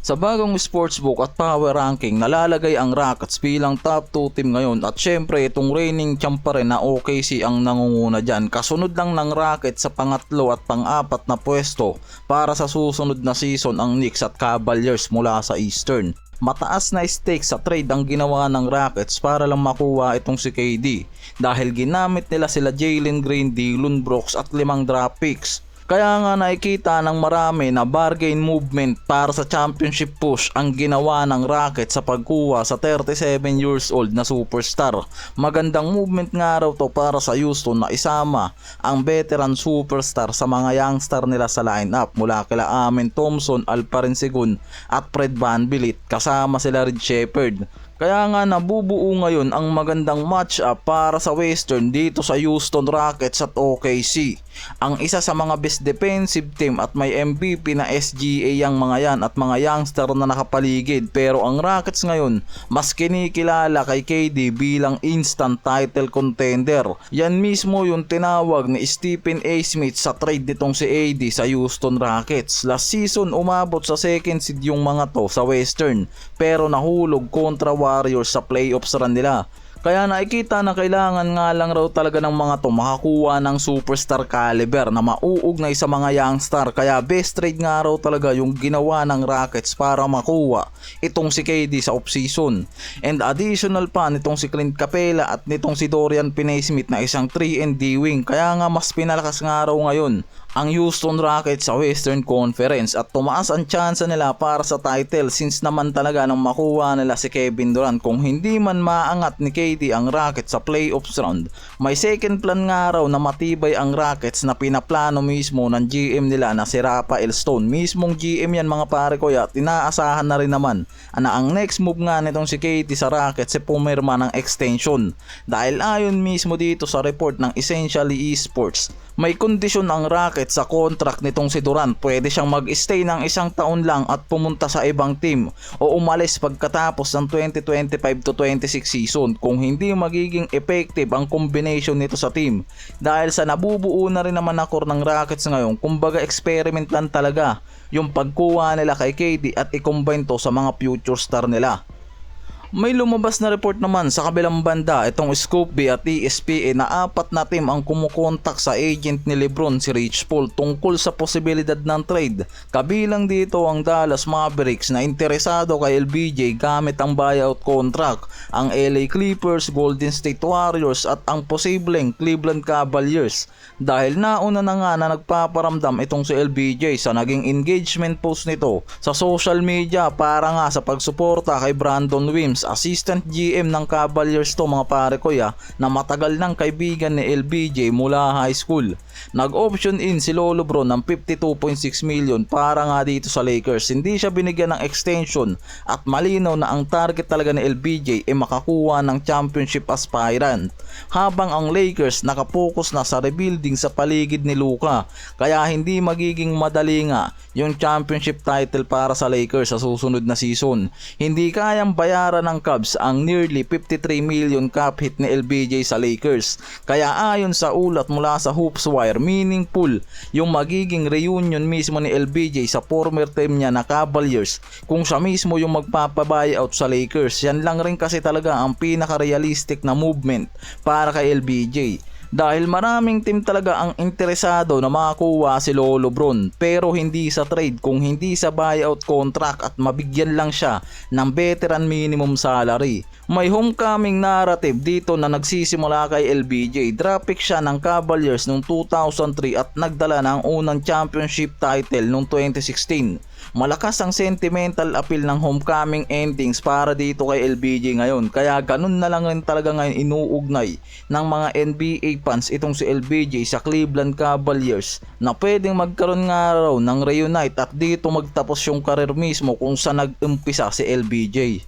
Sa bagong sportsbook at power ranking, nalalagay ang Rockets bilang top 2 team ngayon at syempre itong reigning champ pa rin na OKC ang nangunguna dyan. Kasunod lang ng Rockets sa pangatlo at pang-apat na pwesto para sa susunod na season ang Knicks at Cavaliers mula sa Eastern. Mataas na stakes sa trade ang ginawa ng Rockets para lang makuha itong si KD dahil ginamit nila sila Jalen Green, Dillon Brooks at 5 draft picks. Kaya nga nakikita ng marami na bargain movement para sa championship push ang ginawa ng Rockets sa pagkuha sa 37 years old na superstar. Magandang movement nga raw to para sa Houston na isama ang veteran superstar sa mga youngster nila sa lineup mula kila Amen Thompson, Alperen Sengun at Fred VanVleet kasama sila Reed Sheppard. Kaya nga nabubuo ngayon ang magandang matchup para sa Western dito sa Houston Rockets at OKC. Ang isa sa mga best defensive team at may MVP na SGA yang mga yan at mga youngster na nakapaligid, pero ang Rockets ngayon mas kinikilala kay KD bilang instant title contender. Yan mismo yung tinawag ni Stephen A. Smith sa trade nitong si AD sa Houston Rockets. Last season umabot sa second seed yung mga to sa Western pero nahulog kontra Warriors sa playoffs run nila. Kaya nakikita na kailangan nga lang raw talaga ng mga to makakuha ng superstar caliber na mauugnay sa mga youngstar. Kaya best trade nga raw talaga yung ginawa ng Rockets para makuha itong si KD sa offseason. And additional pa nitong si Clint Capela at nitong si Dorian Finney-Smith na isang 3-and-D wing. Kaya nga mas pinalakas nga raw ngayon ang Houston Rockets sa Western Conference at tumaas ang tsansa nila para sa title since naman talaga nang makuha nila si Kevin Durant. Kung hindi man maangat ni KD ang Rockets sa playoffs round, may second plan nga raw na matibay ang Rockets na pinaplano mismo ng GM nila na si Rafael Stone. Mismong GM yan mga pare ko at inaasahan na rin naman na ang next move nga nitong si KD sa Rockets ay pumirma ng extension. Dahil ayon mismo dito sa report ng Essentially Esports, may kondisyon ang Rockets sa contract nitong si Durant. Pwede siyang mag-stay ng 1 taon lang at pumunta sa ibang team o umalis pagkatapos ng 2025 to 26 season kung hindi magiging effective ang combination nito sa team. Dahil sa nabubuo na rin naman na core ng Rockets ngayon, kumbaga experiment lang talaga yung pagkuha nila kay KD at i-combine to sa mga future star nila. May lumabas na report naman sa kabilang banda itong Scoop B at ESPN na 4 na team ang kumukontak sa agent ni LeBron si Rich Paul tungkol sa posibilidad ng trade. Kabilang dito ang Dallas Mavericks na interesado kay LBJ gamit ang buyout contract, ang LA Clippers, Golden State Warriors at ang posibleng Cleveland Cavaliers. Dahil nauna na nga na nagpaparamdam itong si LBJ sa naging engagement post nito sa social media para nga sa pagsuporta kay Brandon Williams, assistant GM ng Cavaliers to mga pare ko na matagal ng kaibigan ni LBJ mula high school. Nag-option in si Lolo Bron ng 52.6 million para nga dito sa Lakers. Hindi siya binigyan ng extension at malinaw na ang target talaga ni LBJ ay makakuha ng championship aspirant. Habang ang Lakers nakapokus na sa rebuilding sa paligid ni Luka, kaya hindi magiging madali nga yung championship title para sa Lakers sa susunod na season. Hindi kayang bayaran ng Cavs ang nearly 53 million cap hit ni LBJ sa Lakers. Kaya ayon sa ulat mula sa Hoops Wire, meaningful yung magiging reunion mismo ni LBJ sa former team niya na Cavaliers kung siya mismo yung magpapabuyout sa Lakers. Yan lang rin kasi talaga ang pinaka-realistic na movement para kay LBJ. Dahil maraming team talaga ang interesado na makakuha si Lolo Bron pero hindi sa trade kung hindi sa buyout contract at mabigyan lang siya ng veteran minimum salary. May homecoming narrative dito na nagsisimula kay LBJ. Draft pick siya ng Cavaliers noong 2003 at nagdala ng unang championship title noong 2016. Malakas ang sentimental appeal ng homecoming endings para dito kay LBJ ngayon. Kaya ganun na lang rin talaga ngayon inuugnay ng mga NBA fans itong si LBJ sa Cleveland Cavaliers na pwedeng magkaroon nga raw ng reunite at dito magtapos yung karir mismo kung saan nag-umpisa si LBJ.